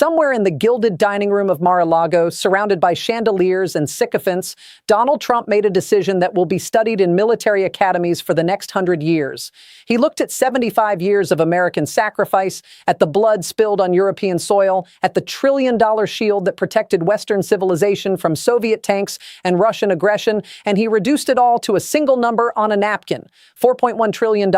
Somewhere in the gilded dining room of Mar-a-Lago, surrounded by chandeliers and sycophants, Donald Trump made a decision that will be studied in military academies for the next 100 years. He looked at 75 years of American sacrifice, at the blood spilled on European soil, at the trillion-dollar shield that protected Western civilization from Soviet tanks and Russian aggression, and he reduced it all to a single number on a napkin, $4.1 trillion.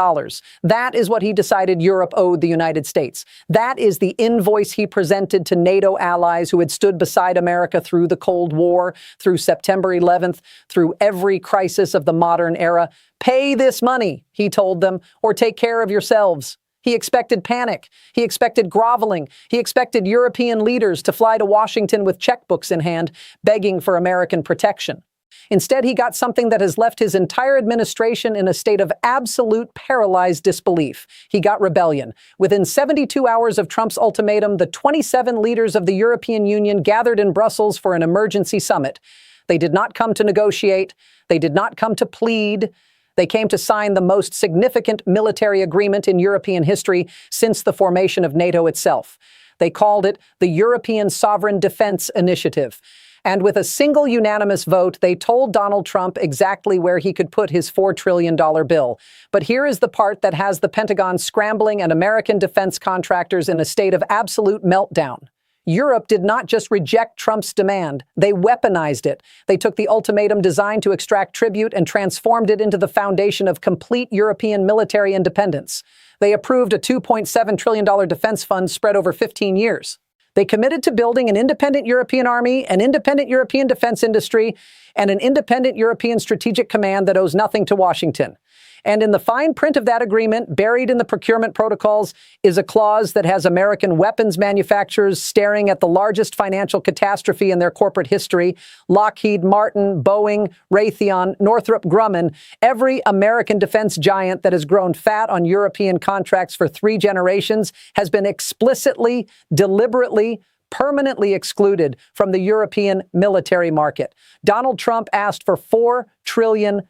That is what he decided Europe owed the United States. That is the invoice he presented to NATO allies who had stood beside America through the Cold War, through September 11th, through every crisis of the modern era. Pay this money, he told them, or take care of yourselves. He expected panic. He expected groveling. He expected European leaders to fly to Washington with checkbooks in hand, begging for American protection. Instead, he got something that has left his entire administration in a state of absolute paralyzed disbelief. He got rebellion. Within 72 hours of Trump's ultimatum, the 27 leaders of the European Union gathered in Brussels for an emergency summit. They did not come to negotiate. They did not come to plead. They came to sign the most significant military agreement in European history since the formation of NATO itself. They called it the European Sovereign Defense Initiative. And with a single unanimous vote, they told Donald Trump exactly where he could put his $4 trillion bill. But here is the part that has the Pentagon scrambling and American defense contractors in a state of absolute meltdown. Europe did not just reject Trump's demand, they weaponized it. They took the ultimatum designed to extract tribute and transformed it into the foundation of complete European military independence. They approved a $2.7 trillion defense fund spread over 15 years. They committed to building an independent European army, an independent European defense industry, and an independent European strategic command that owes nothing to Washington. And in the fine print of that agreement, buried in the procurement protocols, is a clause that has American weapons manufacturers staring at the largest financial catastrophe in their corporate history. Lockheed Martin, Boeing, Raytheon, Northrop Grumman, every American defense giant that has grown fat on European contracts for 3 generations has been explicitly, deliberately, permanently excluded from the European military market. Donald Trump asked for $4 trillion.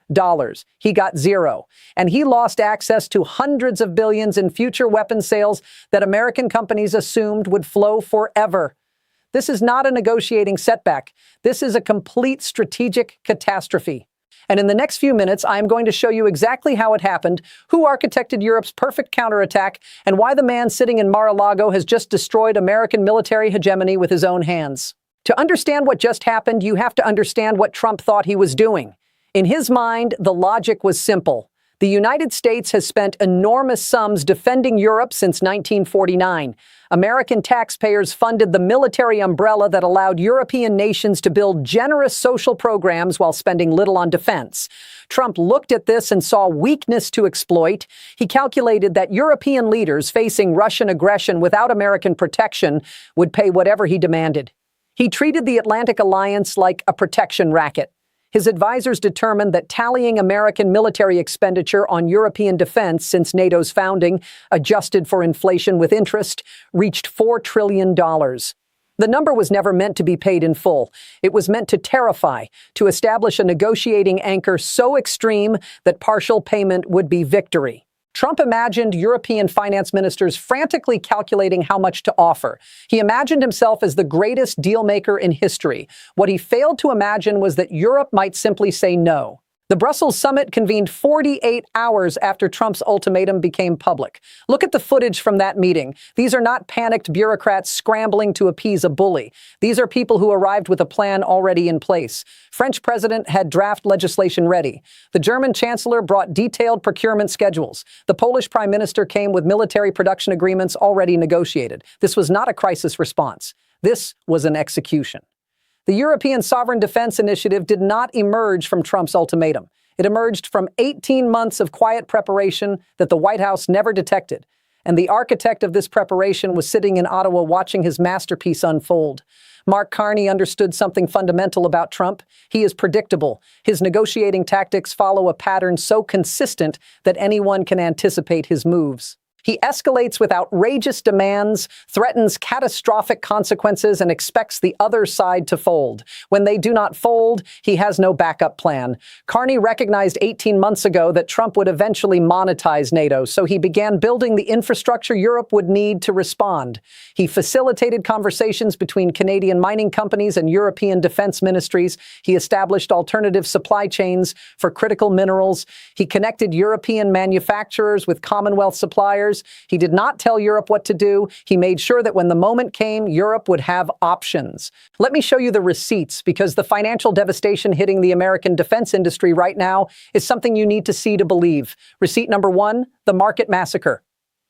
He got zero. And he lost access to hundreds of billions in future weapons sales that American companies assumed would flow forever. This is not a negotiating setback. This is a complete strategic catastrophe. And in the next few minutes, I am going to show you exactly how it happened, who architected Europe's perfect counterattack, and why the man sitting in Mar-a-Lago has just destroyed American military hegemony with his own hands. To understand what just happened, you have to understand what Trump thought he was doing. In his mind, the logic was simple. The United States has spent enormous sums defending Europe since 1949. American taxpayers funded the military umbrella that allowed European nations to build generous social programs while spending little on defense. Trump looked at this and saw weakness to exploit. He calculated that European leaders facing Russian aggression without American protection would pay whatever he demanded. He treated the Atlantic Alliance like a protection racket. His advisors determined that tallying American military expenditure on European defense since NATO's founding, adjusted for inflation with interest, reached $4 trillion. The number was never meant to be paid in full. It was meant to terrify, to establish a negotiating anchor so extreme that partial payment would be victory. Trump imagined European finance ministers frantically calculating how much to offer. He imagined himself as the greatest deal maker in history. What he failed to imagine was that Europe might simply say no. The Brussels summit convened 48 hours after Trump's ultimatum became public. Look at the footage from that meeting. These are not panicked bureaucrats scrambling to appease a bully. These are people who arrived with a plan already in place. French president had draft legislation ready. The German chancellor brought detailed procurement schedules. The Polish prime minister came with military production agreements already negotiated. This was not a crisis response. This was an execution. The European Sovereign Defense Initiative did not emerge from Trump's ultimatum. It emerged from 18 months of quiet preparation that the White House never detected. And the architect of this preparation was sitting in Ottawa watching his masterpiece unfold. Mark Carney understood something fundamental about Trump. He is predictable. His negotiating tactics follow a pattern so consistent that anyone can anticipate his moves. He escalates with outrageous demands, threatens catastrophic consequences, and expects the other side to fold. When they do not fold, he has no backup plan. Carney recognized 18 months ago that Trump would eventually monetize NATO, so he began building the infrastructure Europe would need to respond. He facilitated conversations between Canadian mining companies and European defense ministries. He established alternative supply chains for critical minerals. He connected European manufacturers with Commonwealth suppliers. He did not tell Europe what to do. He made sure that when the moment came, Europe would have options. Let me show you the receipts, because the financial devastation hitting the American defense industry right now is something you need to see to believe. Receipt number 1, the market massacre.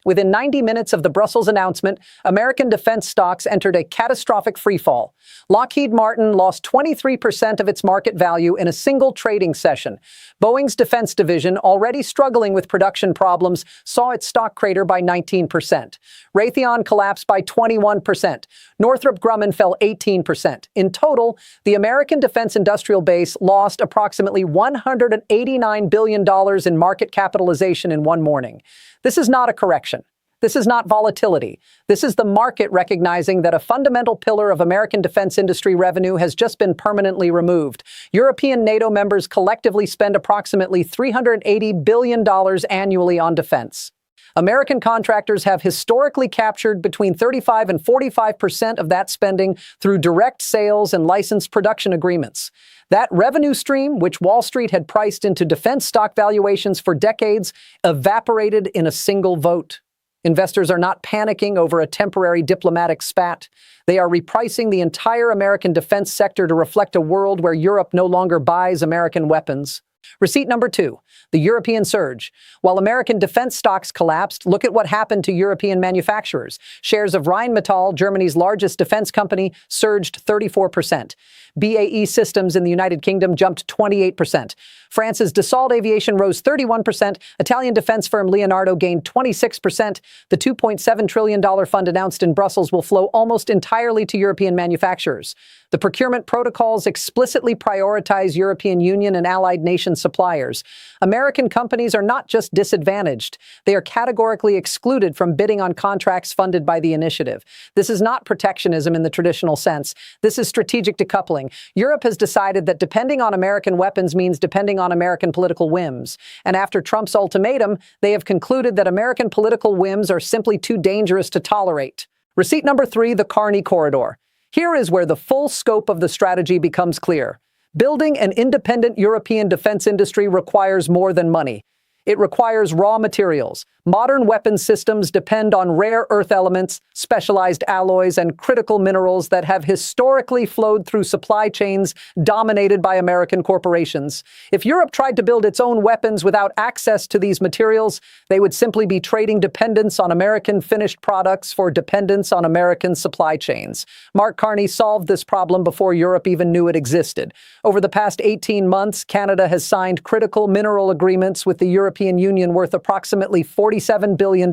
Within 90 minutes of the Brussels announcement, American defense stocks entered a catastrophic freefall. Lockheed Martin lost 23% of its market value in a single trading session. Boeing's defense division, already struggling with production problems, saw its stock crater by 19%. Raytheon collapsed by 21%. Northrop Grumman fell 18%. In total, the American defense industrial base lost approximately $189 billion in market capitalization in one morning. This is not a correction. This is not volatility. This is the market recognizing that a fundamental pillar of American defense industry revenue has just been permanently removed. European NATO members collectively spend approximately $380 billion annually on defense. American contractors have historically captured between 35 and 45% of that spending through direct sales and licensed production agreements. That revenue stream, which Wall Street had priced into defense stock valuations for decades, evaporated in a single vote. Investors are not panicking over a temporary diplomatic spat. They are repricing the entire American defense sector to reflect a world where Europe no longer buys American weapons. Receipt number 2, the European surge. While American defense stocks collapsed, look at what happened to European manufacturers. Shares of Rheinmetall, Germany's largest defense company, surged 34%. BAE Systems in the United Kingdom jumped 28%. France's Dassault Aviation rose 31%. Italian defense firm Leonardo gained 26%. The $2.7 trillion fund announced in Brussels will flow almost entirely to European manufacturers. The procurement protocols explicitly prioritize European Union and allied nation suppliers. American companies are not just disadvantaged. They are categorically excluded from bidding on contracts funded by the initiative. This is not protectionism in the traditional sense. This is strategic decoupling. Europe has decided that depending on American weapons means depending on American political whims. And after Trump's ultimatum, they have concluded that American political whims are simply too dangerous to tolerate. Receipt number 3, the Carney corridor. Here is where the full scope of the strategy becomes clear. Building an independent European defense industry requires more than money. It requires raw materials. Modern weapons systems depend on rare earth elements, specialized alloys, and critical minerals that have historically flowed through supply chains dominated by American corporations. If Europe tried to build its own weapons without access to these materials, they would simply be trading dependence on American finished products for dependence on American supply chains. Mark Carney solved this problem before Europe even knew it existed. Over the past 18 months, Canada has signed critical mineral agreements with the European Union worth approximately $47 billion.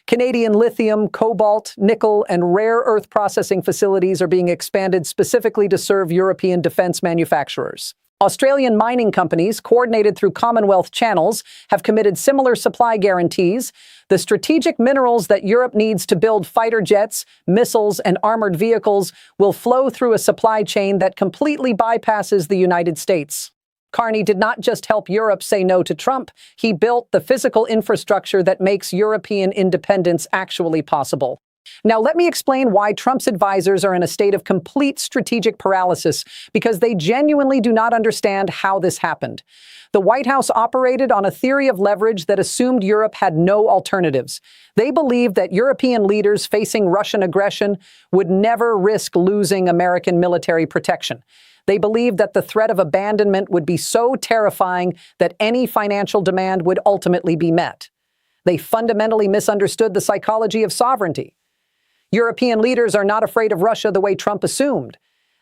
Canadian lithium, cobalt, nickel, and rare earth processing facilities are being expanded specifically to serve European defense manufacturers. Australian mining companies, coordinated through Commonwealth channels, have committed similar supply guarantees. The strategic minerals that Europe needs to build fighter jets, missiles, and armored vehicles will flow through a supply chain that completely bypasses the United States. Carney did not just help Europe say no to Trump, he built the physical infrastructure that makes European independence actually possible. Now, let me explain why Trump's advisors are in a state of complete strategic paralysis, because they genuinely do not understand how this happened. The White House operated on a theory of leverage that assumed Europe had no alternatives. They believed that European leaders facing Russian aggression would never risk losing American military protection. They believed that the threat of abandonment would be so terrifying that any financial demand would ultimately be met. They fundamentally misunderstood the psychology of sovereignty. European leaders are not afraid of Russia the way Trump assumed.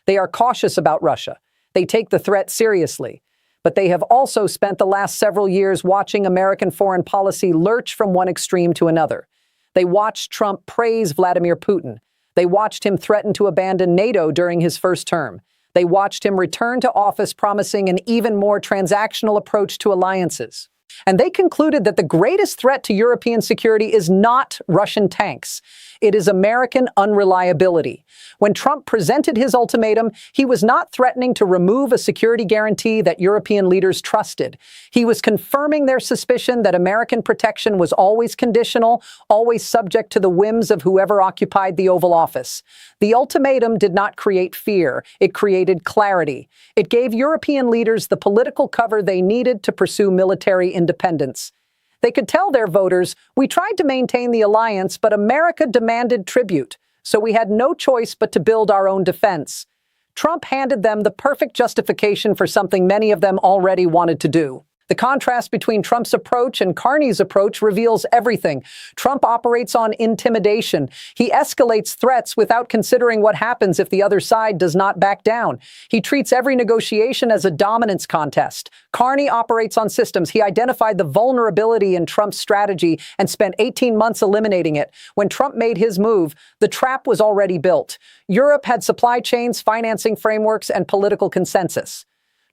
They are cautious about Russia. They take the threat seriously. But they have also spent the last several years watching American foreign policy lurch from one extreme to another. They watched Trump praise Vladimir Putin. They watched him threaten to abandon NATO during his first term. They watched him return to office promising an even more transactional approach to alliances. And they concluded that the greatest threat to European security is not Russian tanks. It is American unreliability. When Trump presented his ultimatum, he was not threatening to remove a security guarantee that European leaders trusted. He was confirming their suspicion that American protection was always conditional, always subject to the whims of whoever occupied the Oval Office. The ultimatum did not create fear. It created clarity. It gave European leaders the political cover they needed to pursue military independence. They could tell their voters, "We tried to maintain the alliance, but America demanded tribute, so we had no choice but to build our own defense." Trump handed them the perfect justification for something many of them already wanted to do. The contrast between Trump's approach and Carney's approach reveals everything. Trump operates on intimidation. He escalates threats without considering what happens if the other side does not back down. He treats every negotiation as a dominance contest. Carney operates on systems. He identified the vulnerability in Trump's strategy and spent 18 months eliminating it. When Trump made his move, the trap was already built. Europe had supply chains, financing frameworks, and political consensus.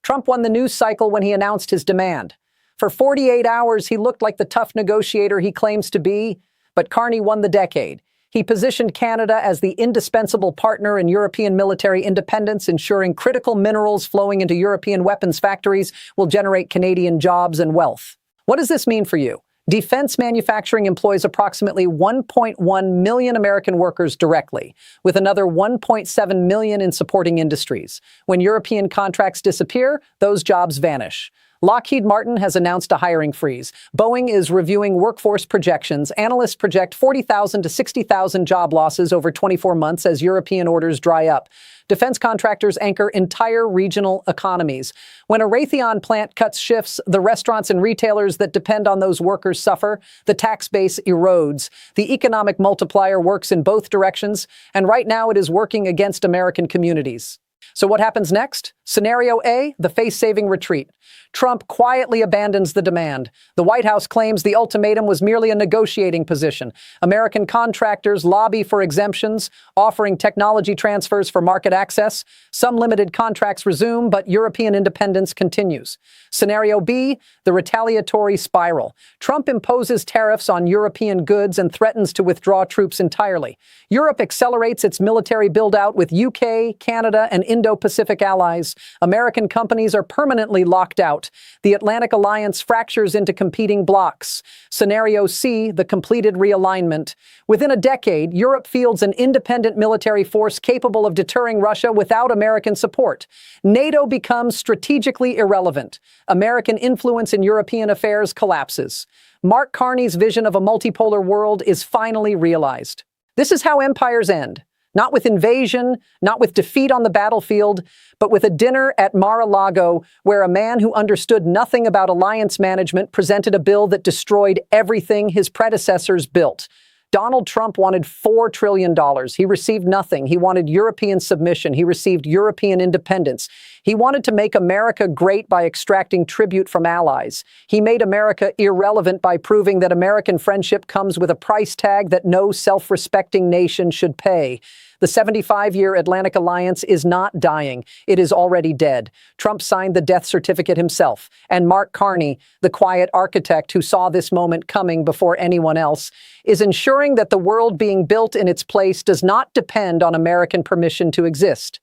Trump won the news cycle when he announced his demand. For 48 hours, he looked like the tough negotiator he claims to be, but Carney won the decade. He positioned Canada as the indispensable partner in European military independence, ensuring critical minerals flowing into European weapons factories will generate Canadian jobs and wealth. What does this mean for you? Defense manufacturing employs approximately 1.1 million American workers directly, with another 1.7 million in supporting industries. When European contracts disappear, those jobs vanish. Lockheed Martin has announced a hiring freeze. Boeing is reviewing workforce projections. Analysts project 40,000 to 60,000 job losses over 24 months as European orders dry up. Defense contractors anchor entire regional economies. When a Raytheon plant cuts shifts, the restaurants and retailers that depend on those workers suffer. The tax base erodes. The economic multiplier works in both directions, and right now it is working against American communities. So what happens next? Scenario A, the face-saving retreat. Trump quietly abandons the demand. The White House claims the ultimatum was merely a negotiating position. American contractors lobby for exemptions, offering technology transfers for market access. Some limited contracts resume, but European independence continues. Scenario B, the retaliatory spiral. Trump imposes tariffs on European goods and threatens to withdraw troops entirely. Europe accelerates its military build-out with UK, Canada, and Indo-Pacific allies. American companies are permanently locked out. The Atlantic Alliance fractures into competing blocs. Scenario C, the completed realignment. Within a decade, Europe fields an independent military force capable of deterring Russia without American support. NATO becomes strategically irrelevant. American influence in European affairs collapses. Mark Carney's vision of a multipolar world is finally realized. This is how empires end. Not with invasion, not with defeat on the battlefield, but with a dinner at Mar-a-Lago where a man who understood nothing about alliance management presented a bill that destroyed everything his predecessors built. Donald Trump wanted $4 trillion. He received nothing. He wanted European submission. He received European independence. He wanted to make America great by extracting tribute from allies. He made America irrelevant by proving that American friendship comes with a price tag that no self-respecting nation should pay. The 75-year Atlantic Alliance is not dying. It is already dead. Trump signed the death certificate himself. And Mark Carney, the quiet architect who saw this moment coming before anyone else, is ensuring that the world being built in its place does not depend on American permission to exist.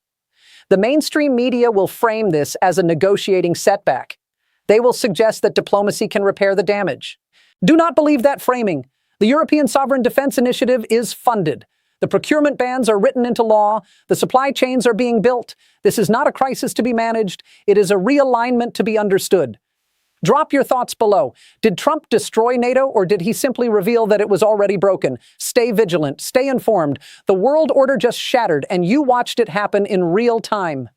The mainstream media will frame this as a negotiating setback. They will suggest that diplomacy can repair the damage. Do not believe that framing. The European Sovereign Defense Initiative is funded. The procurement bans are written into law. The supply chains are being built. This is not a crisis to be managed. It is a realignment to be understood. Drop your thoughts below. Did Trump destroy NATO, or did he simply reveal that it was already broken? Stay vigilant. Stay informed. The world order just shattered, and you watched it happen in real time.